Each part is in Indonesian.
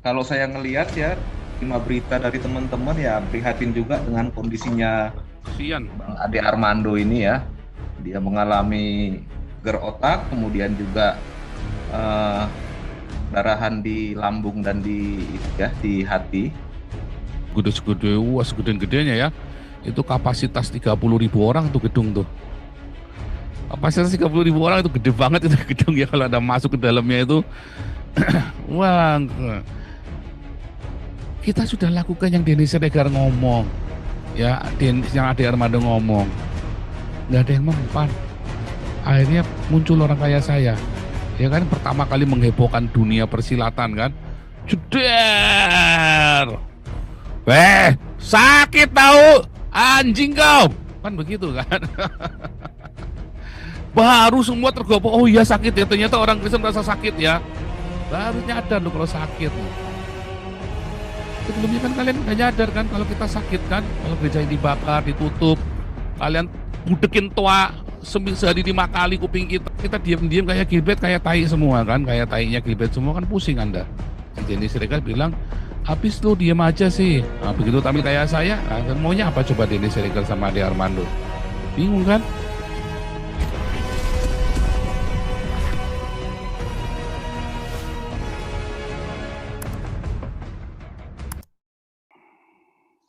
Kalau saya ngelihat ya, lima berita dari teman-teman ya prihatin juga dengan kondisinya Kasian. Bang Ade Armando ini ya. Dia mengalami geger otak, kemudian juga eh, darahan di lambung dan di hati. Gede-gede, wah segede-gedenya ya. Itu kapasitas 30.000 orang tuh gedung tuh. Kapasitas 30.000 orang itu gede banget itu gedung ya, kalau ada masuk ke dalamnya itu. Wah, kita sudah lakukan yang Denny Siregar ngomong. Ya, yang Ade Armando ngomong. Nggak ada yang mempan. Akhirnya muncul orang kaya saya. Ya kan, pertama kali menghebohkan dunia persilatan kan. Jeder. Sakit tahu, anjing kau. Kan begitu kan. Baru semua tergopoh, oh iya sakit ya, ternyata orang Kristen merasa sakit ya. Baru nyadar loh kalau sakit. Sebelumnya kan kalian nggak nyadar kan kalau kita sakit kan, kalau gereja yang dibakar, ditutup, kalian budekin toa sehari 5 kali kuping kita diam-diam kayak Gilbert, kayak tai semua kan, kayak tainya Gilbert semua kan, pusing Anda. Si Jenny Siregar bilang, habis lu diem aja sih. Nah, begitu tampil kayak saya, nah, maunya apa coba Denny Siregar sama Ade Armando? Bingung kan?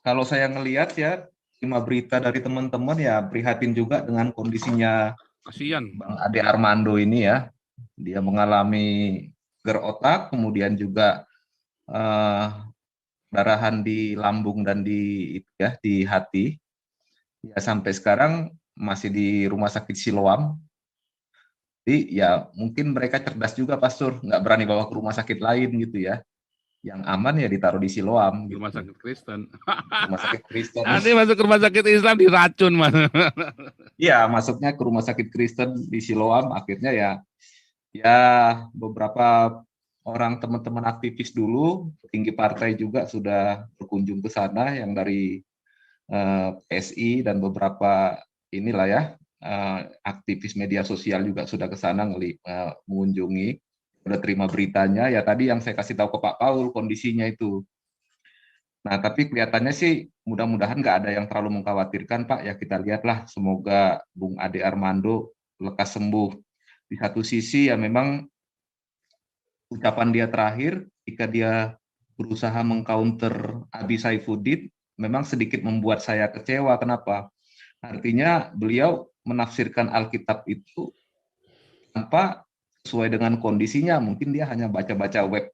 Kalau saya ngelihat ya, lima berita dari teman-teman ya prihatin juga dengan kondisinya Kasian. Bang Ade Armando ini ya. Dia mengalami geger otak, kemudian juga eh, darahan di lambung dan di hati. Ya sampai sekarang masih di rumah sakit Siloam. Jadi ya mungkin mereka cerdas juga, Pastor, nggak berani bawa ke rumah sakit lain gitu ya. Yang aman ya ditaruh di Siloam Rumah gitu. sakit Kristen. Rumah sakit Kristen. Nanti masuk ke rumah sakit Islam diracun mas. Iya, masuknya ke rumah sakit Kristen di Siloam. Akhirnya ya, ya beberapa orang teman-teman aktivis dulu, petinggi partai juga sudah berkunjung ke sana, yang dari PSI dan beberapa inilah ya, aktivis media sosial juga sudah ke sana mengunjungi, sudah terima beritanya. Ya tadi yang saya kasih tahu ke Pak Paul kondisinya itu. Nah, tapi kelihatannya sih mudah-mudahan nggak ada yang terlalu mengkhawatirkan, Pak. Ya kita lihatlah, semoga Bung Ade Armando lekas sembuh. Di satu sisi ya memang ucapan dia terakhir ketika dia berusaha mengcounter Abi Saifuddin memang sedikit membuat saya kecewa. Kenapa? Artinya beliau menafsirkan Alkitab itu tanpa sesuai dengan kondisinya. Mungkin dia hanya baca-baca web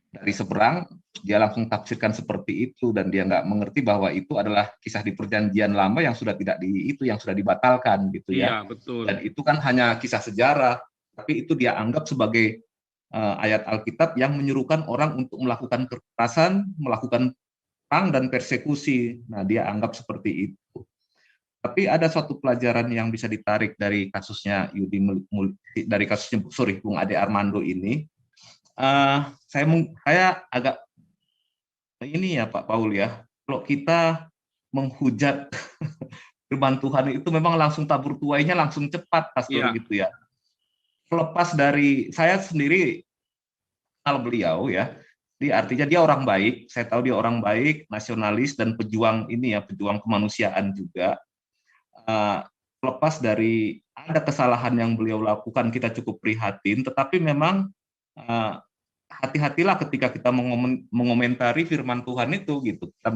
dari seberang, dia langsung tafsirkan seperti itu, dan dia nggak mengerti bahwa itu adalah kisah di perjanjian lama yang sudah tidak yang sudah dibatalkan gitu Iya ya. betul. Dan itu kan hanya kisah sejarah, tapi itu dia anggap sebagai ayat Alkitab yang menyuruhkan orang untuk melakukan kekerasan, melakukan perang dan persekusi. Nah, dia anggap seperti itu. Tapi ada suatu pelajaran yang bisa ditarik dari kasusnya Bung Ade Armando ini. Saya agak ini ya Pak Paul ya, kalau kita menghujat firman Tuhan itu memang langsung tabur tuainya langsung cepat, Pastor, Iya. gitu ya. Lepas dari saya sendiri kenal beliau ya, jadi artinya dia orang baik, saya tahu dia orang baik, nasionalis dan pejuang ini ya, pejuang kemanusiaan juga. Uh, Lepas dari ada kesalahan yang beliau lakukan, kita cukup prihatin, tetapi memang uh, hati-hatilah ketika kita mengomentari firman Tuhan itu gitu. Kita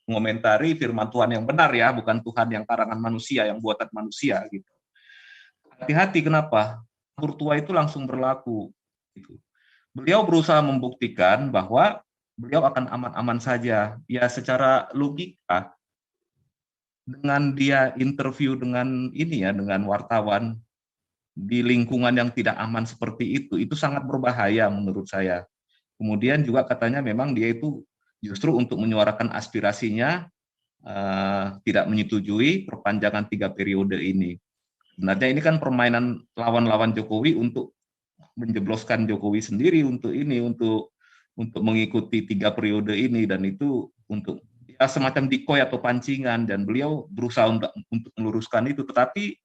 mengomentari firman Tuhan yang benar ya, bukan Tuhan yang karangan manusia, yang buatan manusia gitu. Hati-hati, kenapa? Tua itu langsung berlaku gitu. Beliau berusaha membuktikan bahwa beliau akan aman-aman saja. Ya secara logika, dengan dia interview dengan ini ya, dengan wartawan di lingkungan yang tidak aman seperti itu sangat berbahaya menurut saya. Kemudian juga katanya memang dia itu justru untuk menyuarakan aspirasinya tidak menyetujui perpanjangan 3 periode ini. Sebenarnya ini kan permainan lawan-lawan Jokowi untuk menjebloskan Jokowi sendiri untuk mengikuti 3 periode ini, dan itu untuk ya semacam decoy atau pancingan, dan beliau berusaha untuk meluruskan itu. Tetapi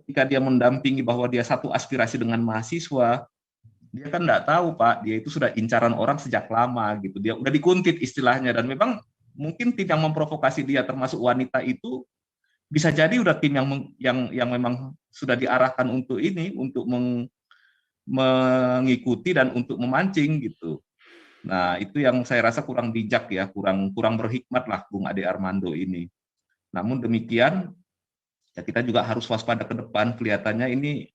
ketika dia mendampingi bahwa dia satu aspirasi dengan mahasiswa, Dia kan nggak tahu Pak, dia itu sudah incaran orang sejak lama gitu. Dia udah dikuntit istilahnya, dan memang mungkin tim yang memprovokasi dia termasuk wanita itu bisa jadi udah tim yang memang sudah diarahkan untuk ini, untuk mengikuti dan untuk memancing gitu. Nah, itu yang saya rasa kurang bijak ya, kurang berhikmat lah Bung Ade Armando ini. Namun demikian, ya kita juga harus waspada ke depan. Kelihatannya ini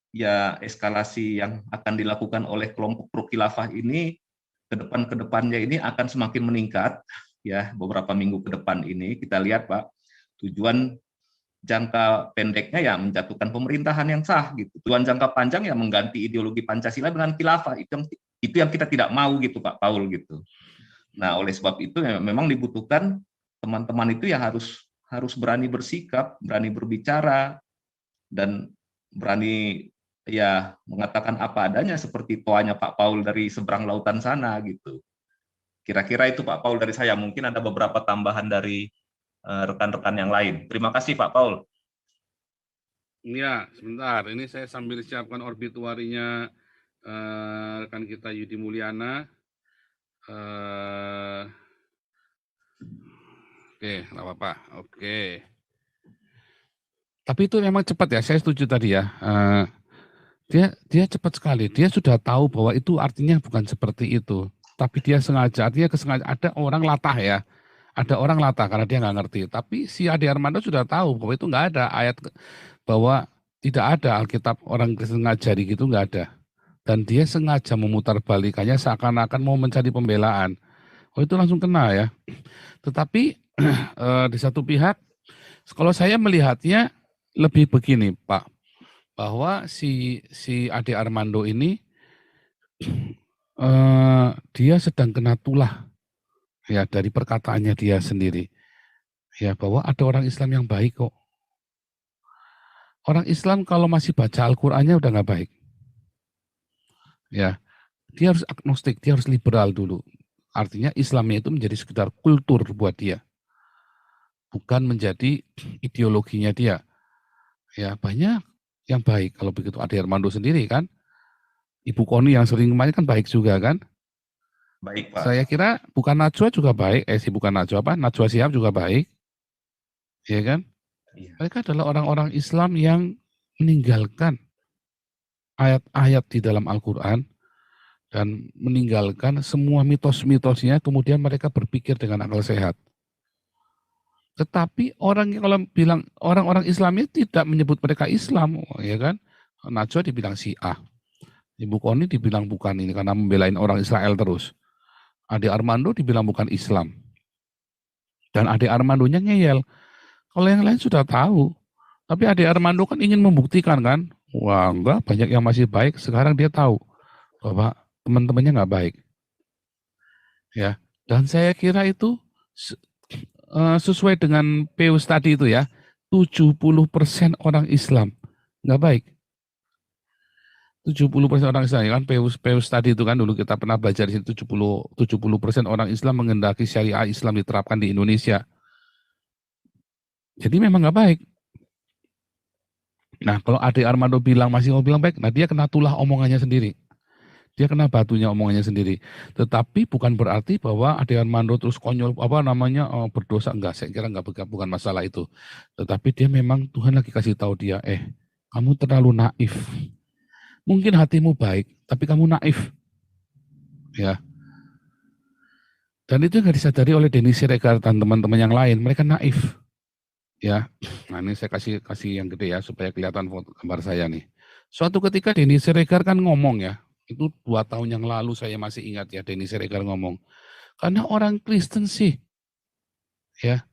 ya eskalasi yang akan dilakukan oleh kelompok pro khilafah ini ke depannya ini akan semakin meningkat ya beberapa minggu ke depan ini. Kita lihat Pak, tujuan jangka pendeknya ya menjatuhkan pemerintahan yang sah gitu. Tujuan jangka panjang ya mengganti ideologi Pancasila dengan khilafah. Itu yang kita tidak mau gitu Pak Paul gitu. Nah, oleh sebab itu ya, memang dibutuhkan teman-teman itu ya harus berani bersikap, berani berbicara, dan berani ya mengatakan apa adanya seperti toanya Pak Paul dari seberang lautan sana gitu. Kira-kira itu Pak Paul dari saya. Mungkin ada beberapa tambahan dari rekan-rekan yang lain. Terima kasih Pak Paul. Ya, sebentar. Ini saya sambil siapkan obituarinya rekan kita Yudi Mulyana. Oke, nggak apa-apa. Oke. Tapi itu memang cepat ya. Saya setuju tadi ya. Dia cepat sekali. Dia sudah tahu bahwa itu artinya bukan seperti itu. Tapi dia sengaja. Artinya kesengaja. Ada orang latah ya. Ada orang latah karena dia nggak ngerti. Tapi si Ade Armando sudah tahu bahwa itu nggak ada ayat bahwa tidak ada Alkitab orang Kristen ngajari gitu, nggak ada. Dan dia sengaja memutar balikannya seakan-akan mau mencari pembelaan. Oh itu langsung kena ya. Tetapi di satu pihak, kalau saya melihatnya lebih begini Pak, bahwa si Ade Armando ini dia sedang kena tulah ya dari perkataannya dia sendiri. Ya bahwa ada orang Islam yang baik kok. Orang Islam kalau masih baca Al-Qur'annya udah nggak baik. Ya, dia harus agnostik, dia harus liberal dulu. Artinya Islamnya itu menjadi sekedar kultur buat dia. Bukan menjadi ideologinya dia. Ya, banyak yang baik kalau begitu. Ade Armando sendiri kan. Ibu Koni yang sering kemarin kan baik juga kan. Baik Pak. Saya kira bukan Najwa juga baik. Bukan Najwa apa? Najwa Shihab juga baik. Ya kan? Iya. Mereka adalah orang-orang Islam yang meninggalkan ayat-ayat di dalam Al-Quran dan meninggalkan semua mitos-mitosnya, kemudian mereka berpikir dengan akal sehat. Tetapi kalau bilang orang-orang Islamnya tidak menyebut mereka Islam, ya kan? Najwa dibilang Syiah, Ibu Koni dibilang bukan ini karena membelain orang Israel terus. Ade Armando dibilang bukan Islam, dan Ade Armandonya ngeyel. Kalau yang lain sudah tahu, tapi Ade Armando kan ingin membuktikan kan, wah enggak, banyak yang masih baik. Sekarang dia tahu bahwa teman-temannya nggak baik. Ya, dan saya kira itu sesuai dengan Peus tadi itu ya, 70% orang Islam nggak baik. 70% orang Islam ya kan, Peus tadi itu kan dulu kita pernah belajar di sini 70% orang Islam menghendaki syariah Islam diterapkan di Indonesia. Jadi memang nggak baik. Nah kalau Ade Armando masih mau bilang baik, nah dia kena tulah omongannya sendiri. Dia kena batunya omongannya sendiri. Tetapi bukan berarti bahwa Ade Armando terus konyol berdosa, enggak. Saya kira bukan masalah itu. Tetapi dia memang Tuhan lagi kasih tahu dia, kamu terlalu naif. Mungkin hatimu baik, tapi kamu naif. Ya. Dan itu nggak disadari oleh Denny Siregar dan teman-teman yang lain. Mereka naif. Ya, nah ini saya kasih yang gede ya supaya kelihatan foto gambar saya nih. Suatu ketika Denny Siregar kan ngomong ya, itu 2 tahun yang lalu saya masih ingat ya Denny Siregar ngomong. Karena orang Kristen sih, ya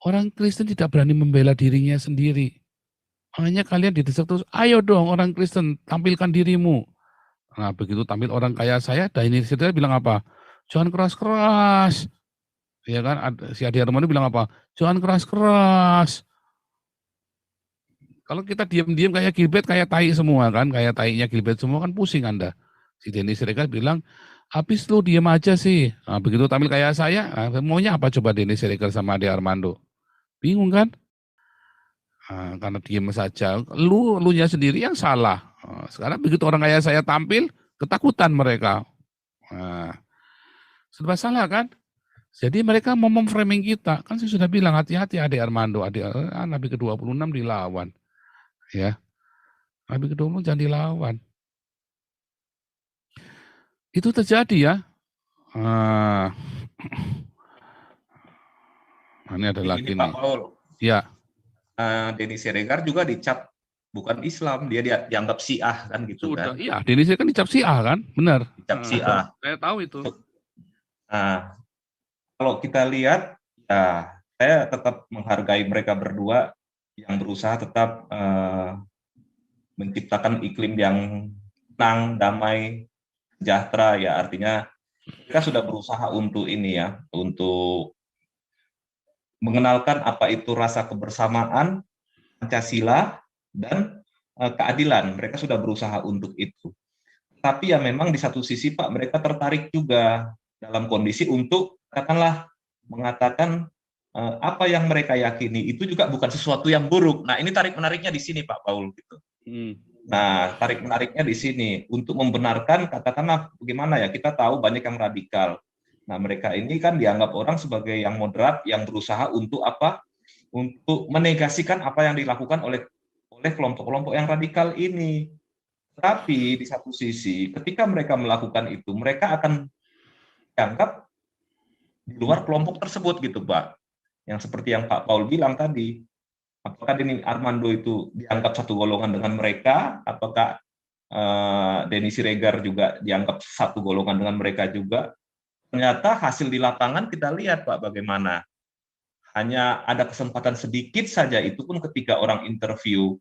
orang Kristen tidak berani membela dirinya sendiri. Makanya kalian didesak terus, ayo dong orang Kristen tampilkan dirimu. Nah begitu tampil orang kaya saya, Denny Siregar bilang apa? Jangan keras-keras. Ya kan, si Ade Armando bilang apa? Jangan keras-keras. Kalau kita diam-diam kayak Gilbert, kayak tai semua kan, kayak tainya Gilbert semua kan pusing Anda. Si Denny Siregar bilang, habis lu diam aja sih. Nah, begitu tampil kayak saya, maunya apa coba Denny Siregar sama Ade Armando? Bingung kan? Karena diam saja, lu nya sendiri yang salah. Sekarang begitu orang kayak saya tampil, ketakutan mereka. Nah, serba salah kan? Jadi mereka mau memframing kita. Kan saya sudah bilang hati-hati adik Armando, Nabi ke-26 dilawan. Ya, Nabi ke-26 jangan dilawan. Itu terjadi ya. Ini ada lagi Pak nih. Paul. Ya. Denny Siregar juga dicap bukan Islam, dia dianggap Syiah kan gitu Sudah, kan. iya, Denny Siregar kan dicap Syiah kan, benar. Dicap Syiah. Saya tahu itu. Nah, kalau kita lihat, ya saya tetap menghargai mereka berdua yang berusaha tetap menciptakan iklim yang tenang, damai, sejahtera ya. Artinya mereka sudah berusaha untuk ini ya, untuk mengenalkan apa itu rasa kebersamaan, Pancasila, dan keadilan. Mereka sudah berusaha untuk itu. Tapi ya memang di satu sisi Pak, mereka tertarik juga dalam kondisi untuk katakanlah mengatakan apa yang mereka yakini itu juga bukan sesuatu yang buruk. Nah, ini tarik menariknya di sini Pak Paul gitu. Nah, tarik menariknya di sini untuk membenarkan katakanlah bagaimana ya, kita tahu banyak yang radikal. Nah, mereka ini kan dianggap orang sebagai yang moderat yang berusaha untuk apa? Untuk menegasikan apa yang dilakukan oleh kelompok-kelompok yang radikal ini. Tapi di satu sisi, ketika mereka melakukan itu, mereka akan dianggap di luar kelompok tersebut gitu, Pak. Yang seperti yang Pak Paul bilang tadi, apakah Denny Armando itu dianggap satu golongan dengan mereka? Apakah Denny Siregar juga dianggap satu golongan dengan mereka juga? Ternyata hasil di lapangan kita lihat, Pak, bagaimana. Hanya ada kesempatan sedikit saja, itu pun ketika orang interview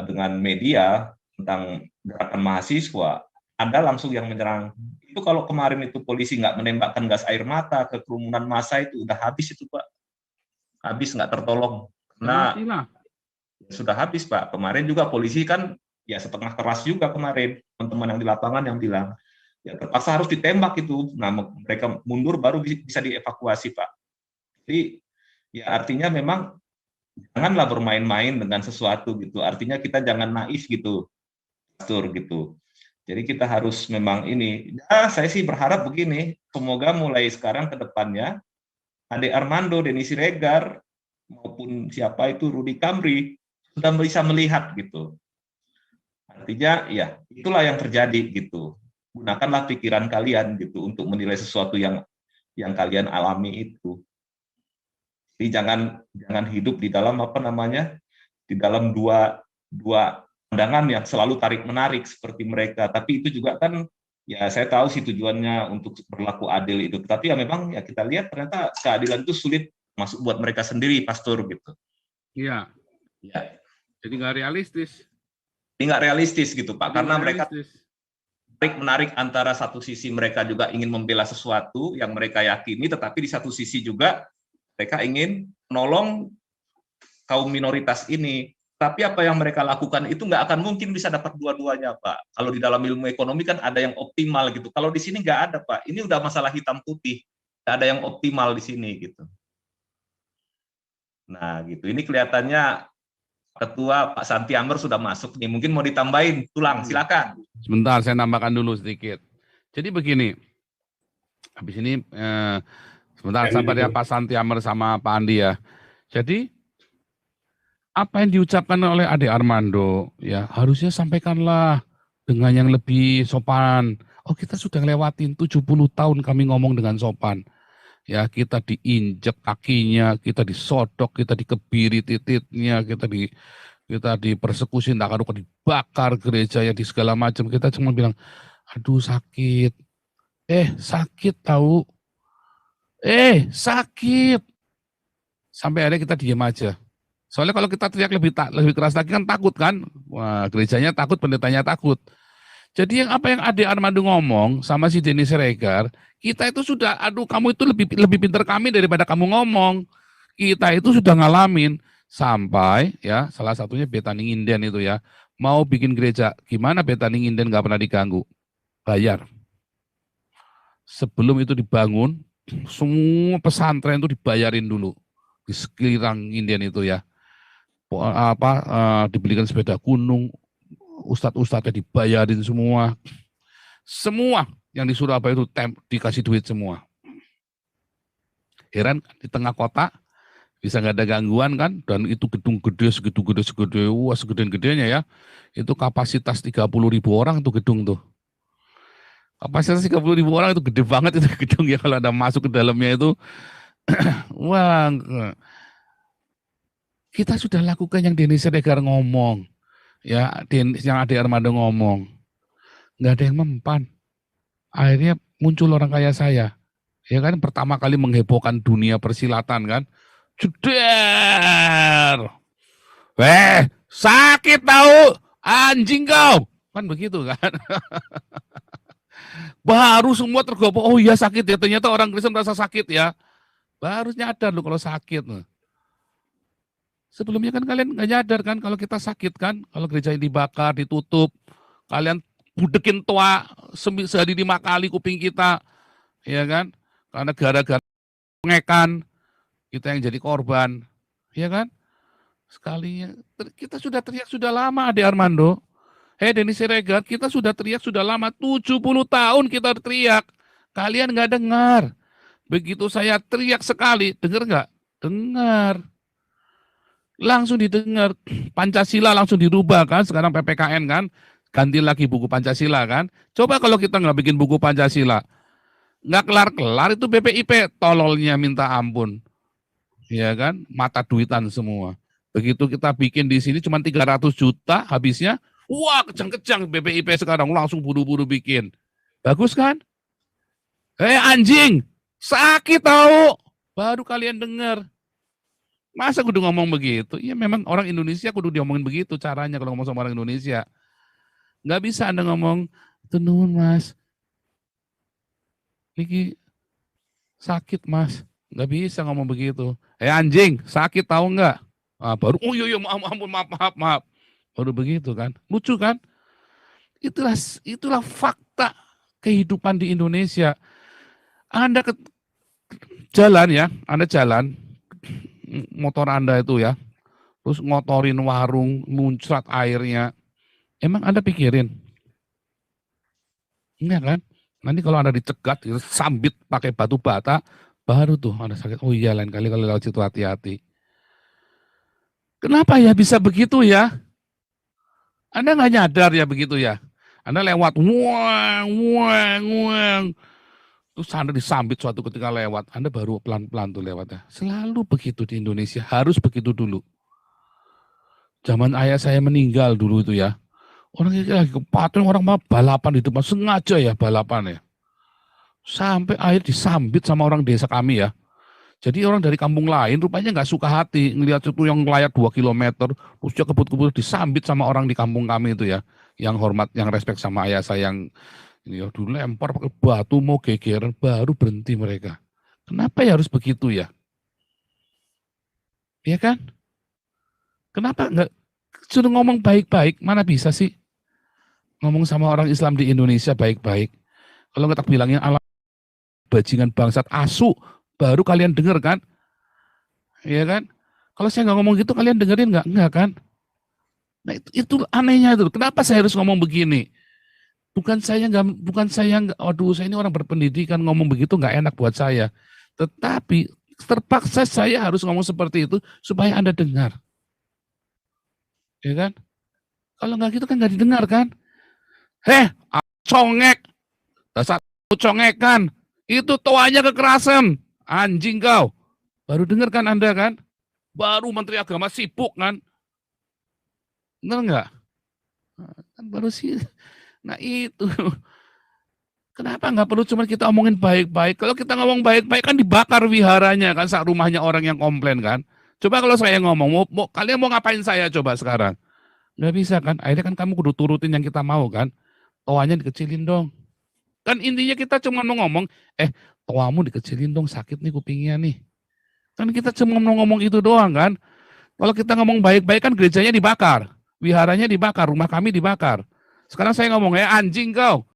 dengan media tentang gerakan mahasiswa, ada langsung yang menyerang. Itu kalau kemarin itu polisi nggak menembakkan gas air mata ke kerumunan massa itu udah habis itu Pak. Habis nggak tertolong. Karena sudah habis Pak. Kemarin juga polisi kan ya setengah keras juga kemarin. Teman-teman yang di lapangan yang bilang, ya terpaksa harus ditembak itu. Nah, mereka mundur baru bisa dievakuasi Pak. Jadi ya artinya memang janganlah bermain-main dengan sesuatu gitu. Artinya kita jangan naif gitu, Pastor gitu. Jadi kita harus memang ini. Ya, saya sih berharap begini, semoga mulai sekarang ke depannya Ade Armando, Denny Siregar maupun siapa itu Rudy Kamri sudah bisa melihat gitu. Artinya ya itulah yang terjadi gitu. Gunakanlah pikiran kalian gitu untuk menilai sesuatu yang kalian alami itu. Jadi jangan hidup di dalam di dalam dua pandangan yang selalu tarik menarik seperti mereka. Tapi itu juga kan ya saya tahu sih tujuannya untuk berlaku adil itu. Tapi ya memang ya kita lihat ternyata keadilan itu sulit masuk buat mereka sendiri, Pastor gitu. Iya. Ya. Jadi nggak realistis. Ini nggak realistis gitu Pak, karena mereka tarik menarik antara satu sisi mereka juga ingin membela sesuatu yang mereka yakini, tetapi di satu sisi juga mereka ingin menolong kaum minoritas ini. Tapi apa yang mereka lakukan itu nggak akan mungkin bisa dapat dua-duanya, Pak. Kalau di dalam ilmu ekonomi kan ada yang optimal gitu. Kalau di sini nggak ada, Pak. Ini udah masalah hitam putih. Nggak ada yang optimal di sini gitu. Nah, gitu. Ini kelihatannya Ketua Pak Santi Amr sudah masuk nih. Mungkin mau ditambahin, tulang, silakan. Sebentar, saya nambahkan dulu sedikit. Jadi begini, habis ini sebentar sabar ya Pak Santi Amr sama Pak Andi ya. Jadi apa yang diucapkan oleh Ade Armando ya harusnya sampaikanlah dengan yang lebih sopan. Oh kita sudah lewatin 70 tahun kami ngomong dengan sopan. Ya kita diinjek kakinya, kita disodok, kita dikebiri titiknya, kita dipersekusi, dibakar gereja ya di segala macam. Kita cuma bilang, aduh sakit. Sakit tahu. Sakit. Sampai akhirnya kita diam aja. Soalnya kalau kita teriak lebih keras lagi kan takut kan. Wah gerejanya takut, pendetanya takut. Jadi apa yang Ade Armando ngomong sama si Denny Siregar, kita itu sudah, aduh kamu itu lebih pintar kami daripada kamu ngomong. Kita itu sudah ngalamin sampai ya salah satunya Bethany Inden itu ya mau bikin gereja. Gimana Bethany Inden nggak pernah diganggu? Bayar. Sebelum itu dibangun, semua pesantren itu dibayarin dulu di sekeliling Inden itu ya. Dibelikan sepeda gunung. ustadz-ustadznya dibayarin semua. Semua yang di Surabaya itu dikasih duit semua. Heran di tengah kota bisa nggak ada gangguan kan, dan itu gedung gede segede, wah segede-gedenya ya, itu kapasitas 30.000 orang tuh gedung tuh. Kapasitas 30.000 orang itu gede banget itu gedung ya, kalau ada masuk ke dalamnya itu, wah, kita sudah lakukan yang Denny Siregar ngomong, ya, yang Ade Armando ngomong, nggak ada yang mempan. Akhirnya muncul orang kaya saya, ya kan, pertama kali menghebohkan dunia persilatan kan, jeder, sakit tahu, anjing kau, kan begitu kan. Baru semua tergopoh, oh iya sakit ya, ternyata orang Kristen merasa sakit ya, baru nyadar lu kalau sakit. Sebelumnya kan kalian nggak nyadar kan kalau kita sakit kan, kalau gereja ini dibakar, ditutup, kalian budekin toa sehari 5 kali kuping kita, ya kan, karena gara-gara pengekan kita yang jadi korban, ya kan. Sekalinya kita sudah teriak sudah lama, Ade Armando. Denny Siregar, kita sudah teriak sudah lama, 70 tahun kita teriak. Kalian nggak dengar. Begitu saya teriak sekali, dengar nggak? Dengar. Langsung didengar. Pancasila langsung dirubah kan, sekarang PPKN kan. Ganti lagi buku Pancasila kan. Coba kalau kita nggak bikin buku Pancasila. Nggak kelar-kelar itu BPIP, tololnya minta ampun. Ya kan, mata duitan semua. Begitu kita bikin di sini cuma 300 juta habisnya, wah kejang-kejang BPIP sekarang langsung buru-buru bikin. Bagus kan? Anjing, sakit tahu. Baru kalian dengar. Masa kudu ngomong begitu? Ya memang orang Indonesia kudu diomongin begitu caranya kalau ngomong sama orang Indonesia. Nggak bisa Anda ngomong, tenun mas, ini sakit mas. Nggak bisa ngomong begitu. Anjing, sakit tahu nggak? Baru, oh iya, maaf. Baru begitu kan. Lucu kan? Itulah fakta kehidupan di Indonesia. Anda jalan ya, Anda jalan, motor Anda itu ya, terus ngotorin warung, muncrat airnya. Emang Anda pikirin? Enggak kan? Nanti kalau Anda dicegat, sambit pakai batu bata, baru tuh Anda sakit. Oh iya, lain kali kalau lewat situ hati-hati. Kenapa ya bisa begitu ya? Anda nggak nyadar ya begitu ya? Anda lewat, wang. Terus Anda disambit suatu ketika lewat, Anda baru pelan-pelan tuh lewatnya. Selalu begitu di Indonesia, harus begitu dulu. Zaman ayah saya meninggal dulu itu ya. Orang lagi kepaten, orang mah balapan di depan, sengaja ya balapan ya. Sampai air disambit sama orang desa kami ya. Jadi orang dari kampung lain rupanya nggak suka hati ngelihat itu yang layak 2 kilometer, terus dia kebut-kebut disambit sama orang di kampung kami itu ya, yang hormat, yang respect sama ayah saya yang ini ya, dulu lempar pakai batu mau gegeran, baru berhenti mereka. Kenapa ya harus begitu ya? Ya kan? Kenapa nggak suruh ngomong baik-baik? Mana bisa sih ngomong sama orang Islam di Indonesia baik-baik? Kalau nggak tak bilangnya ala bajingan bangsat asu, baru kalian denger kan? Iya kan? Kalau saya nggak ngomong gitu, kalian dengerin nggak? Enggak kan? Nah itu anehnya itu. Kenapa saya harus ngomong begini? Bukan saya nggak, aduh saya ini orang berpendidikan ngomong begitu nggak enak buat saya. Tetapi terpaksa saya harus ngomong seperti itu supaya Anda dengar. Ya kan? Kalau nggak gitu kan nggak didengar kan? Congek, dasar congekan, itu toanya kekerasan, anjing kau. Baru dengar kan Anda kan? Baru Menteri Agama sibuk kan? Benar nggak? Kan baru sih. Nah itu. Kenapa nggak perlu cuma kita omongin baik-baik? Kalau kita ngomong baik-baik kan dibakar wiharanya kan, saat rumahnya orang yang komplain kan. Coba kalau saya ngomong, kalian mau ngapain saya coba sekarang? Nggak bisa kan? Akhirnya kan kamu kudu turutin yang kita mau kan? Toanya dikecilin dong. Kan intinya kita cuma mau ngomong, toamu dikecilin dong, sakit nih kupingnya nih. Kan kita cuma mau ngomong itu doang kan. Kalau kita ngomong baik-baik kan gerejanya dibakar, wiharanya dibakar, rumah kami dibakar. Sekarang saya ngomong, anjing kau,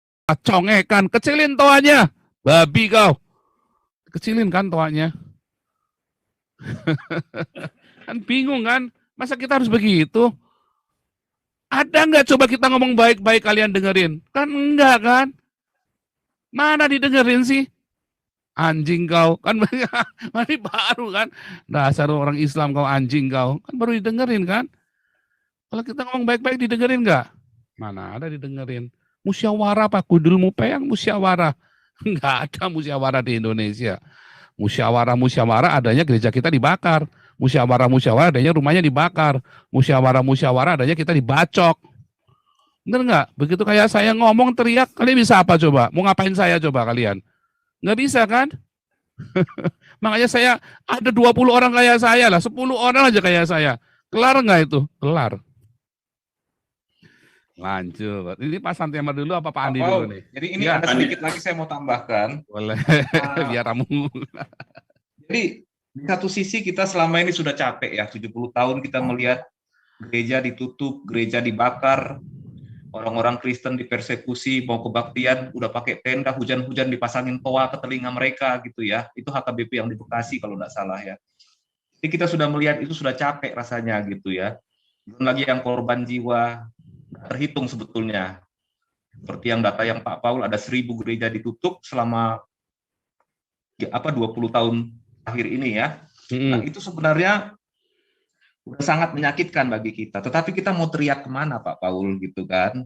congekan, kecilin toanya, babi kau. Kecilin kan toanya. Kan bingung kan, masa kita harus begitu? Ada nggak coba kita ngomong baik-baik kalian dengerin? Kan enggak kan? Mana didengerin sih? Anjing kau, kan ini baru kan? Dasar orang Islam kau anjing kau, kan baru didengerin kan? Kalau kita ngomong baik-baik didengerin nggak? Mana ada didengerin? Musyawarah Pak Kudul Mupeyang musyawarah. Nggak ada musyawarah di Indonesia. Musyawarah adanya gereja kita dibakar. Musyawarah adanya rumahnya dibakar. Musyawarah adanya kita dibacok. Bener nggak? Begitu kayak saya ngomong teriak, kalian bisa apa coba? Mau ngapain saya coba kalian? Nggak bisa kan? Makanya saya ada 20 orang kayak saya lah, 10 orang aja kayak saya. Kelar nggak itu? Kelar. Lanjut. Ini Pak Santiamar dulu apa Pak Andi dulu nih? Jadi ini ya, ada sedikit lagi saya mau tambahkan. Boleh, biar kamu. Jadi di satu sisi kita selama ini sudah capek ya, 70 tahun kita melihat gereja ditutup, gereja dibakar, orang-orang Kristen dipersekusi, mau kebaktian, udah pakai tenda, hujan-hujan dipasangin toa ke telinga mereka gitu ya. Itu HKBP yang di Bekasi kalau nggak salah ya. Jadi kita sudah melihat itu sudah capek rasanya gitu ya. Belum lagi yang korban jiwa, terhitung sebetulnya. Seperti yang data yang Pak Paul, ada 1000 gereja ditutup selama 20 tahun akhir ini ya. Nah, itu sebenarnya udah sangat menyakitkan bagi kita. Tetapi kita mau teriak kemana Pak Paul gitu kan?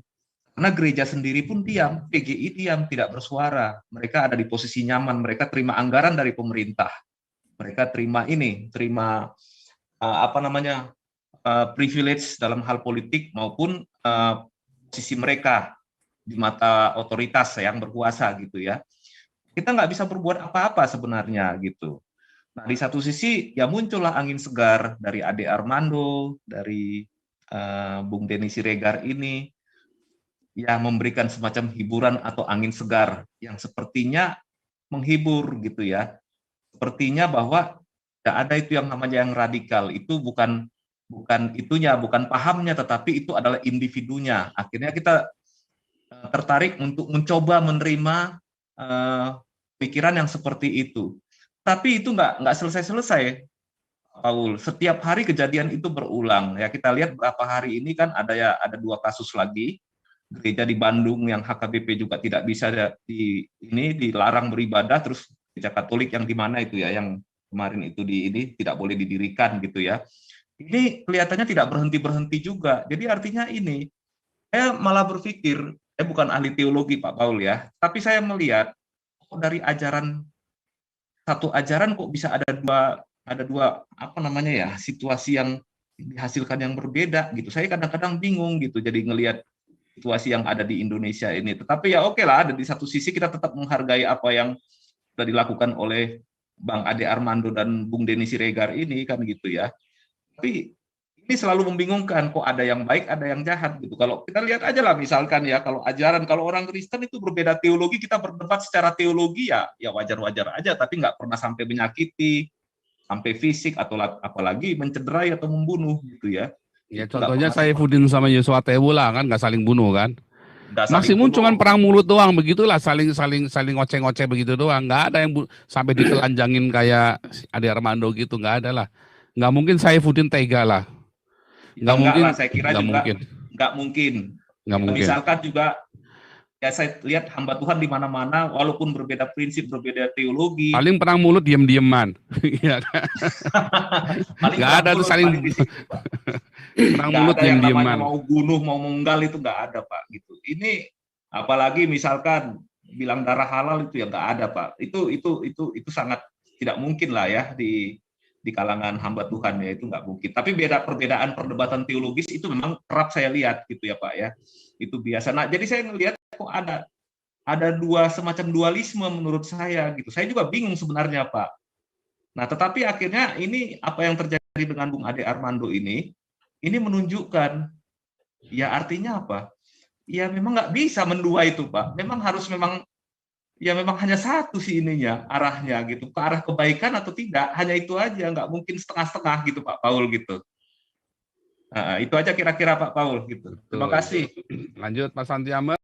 Karena gereja sendiri pun diam, PGI diam, tidak bersuara. Mereka ada di posisi nyaman, mereka terima anggaran dari pemerintah. Mereka terima privilege dalam hal politik maupun posisi mereka di mata otoritas yang berkuasa gitu ya. Kita nggak bisa berbuat apa-apa sebenarnya gitu. Nah, di satu sisi ya muncullah angin segar dari Ade Armando, dari Bung Denny Siregar ini, yang memberikan semacam hiburan atau angin segar yang sepertinya menghibur gitu ya. Sepertinya bahwa tidak ada itu yang namanya yang radikal, itu bukan pahamnya, tetapi itu adalah individunya. Akhirnya kita tertarik untuk mencoba menerima pikiran yang seperti itu. Tapi itu nggak selesai-selesai, Paul. Setiap hari kejadian itu berulang. Ya kita lihat beberapa hari ini kan ada 2 kasus lagi. Gereja di Bandung yang HKBP juga tidak bisa dilarang beribadah, terus gereja Katolik yang di mana itu ya, yang kemarin itu tidak boleh didirikan gitu ya. Ini kelihatannya tidak berhenti juga. Jadi artinya ini, saya malah berpikir, saya bukan ahli teologi Pak Paul ya, tapi saya melihat dari satu ajaran kok bisa ada dua situasi yang dihasilkan yang berbeda gitu. Saya kadang-kadang bingung gitu, jadi ngelihat situasi yang ada di Indonesia ini. Tetapi ya oke lah, di satu sisi kita tetap menghargai apa yang sudah dilakukan oleh Bang Ade Armando dan Bung Denny Siregar ini kan gitu ya. Tapi ini selalu membingungkan, kok ada yang baik, ada yang jahat gitu. Kalau kita lihat aja lah misalkan ya, kalau orang Kristen itu berbeda teologi, kita berdebat secara teologi ya wajar-wajar aja, tapi nggak pernah sampai menyakiti, sampai fisik atau apalagi mencederai atau membunuh gitu ya. Ya contohnya Saifuddin sama Yosua Tewula kan nggak saling bunuh kan. Maksimum cuman perang mulut doang, begitulah saling ngoceh-ngoceh begitu doang. Nggak ada yang sampai ditelanjangin kayak Ade Armando gitu, nggak ada lah. Nggak mungkin Saifuddin tega lah. Nggak mungkin lah, saya kira juga nggak mungkin. Misalkan juga ya saya lihat hamba Tuhan di mana-mana, walaupun berbeda prinsip, berbeda teologi. Paling perang mulut diam-diaman. Nggak ada tuh saling perang mulut diam-diaman. Mau bunuh, mau menggal itu nggak ada Pak gitu. Ini apalagi misalkan bilang darah halal itu ya nggak ada Pak. Itu sangat tidak mungkin lah ya di kalangan hamba Tuhan ya, itu nggak mungkin. Tapi perbedaan perdebatan teologis itu memang kerap saya lihat gitu ya Pak ya. Itu biasa. Nah, jadi saya melihat kok ada semacam dualisme menurut saya gitu. Saya juga bingung sebenarnya Pak. Nah, tetapi akhirnya ini apa yang terjadi dengan Bung Ade Armando ini menunjukkan ya artinya apa? Ya memang nggak bisa mendua itu Pak. Memang hanya satu sih ininya, arahnya gitu, ke arah kebaikan atau tidak, hanya itu aja, nggak mungkin setengah-setengah gitu Pak Paul gitu. Nah, itu aja kira-kira Pak Paul gitu. Terima kasih. Lanjut Pak Santiamer.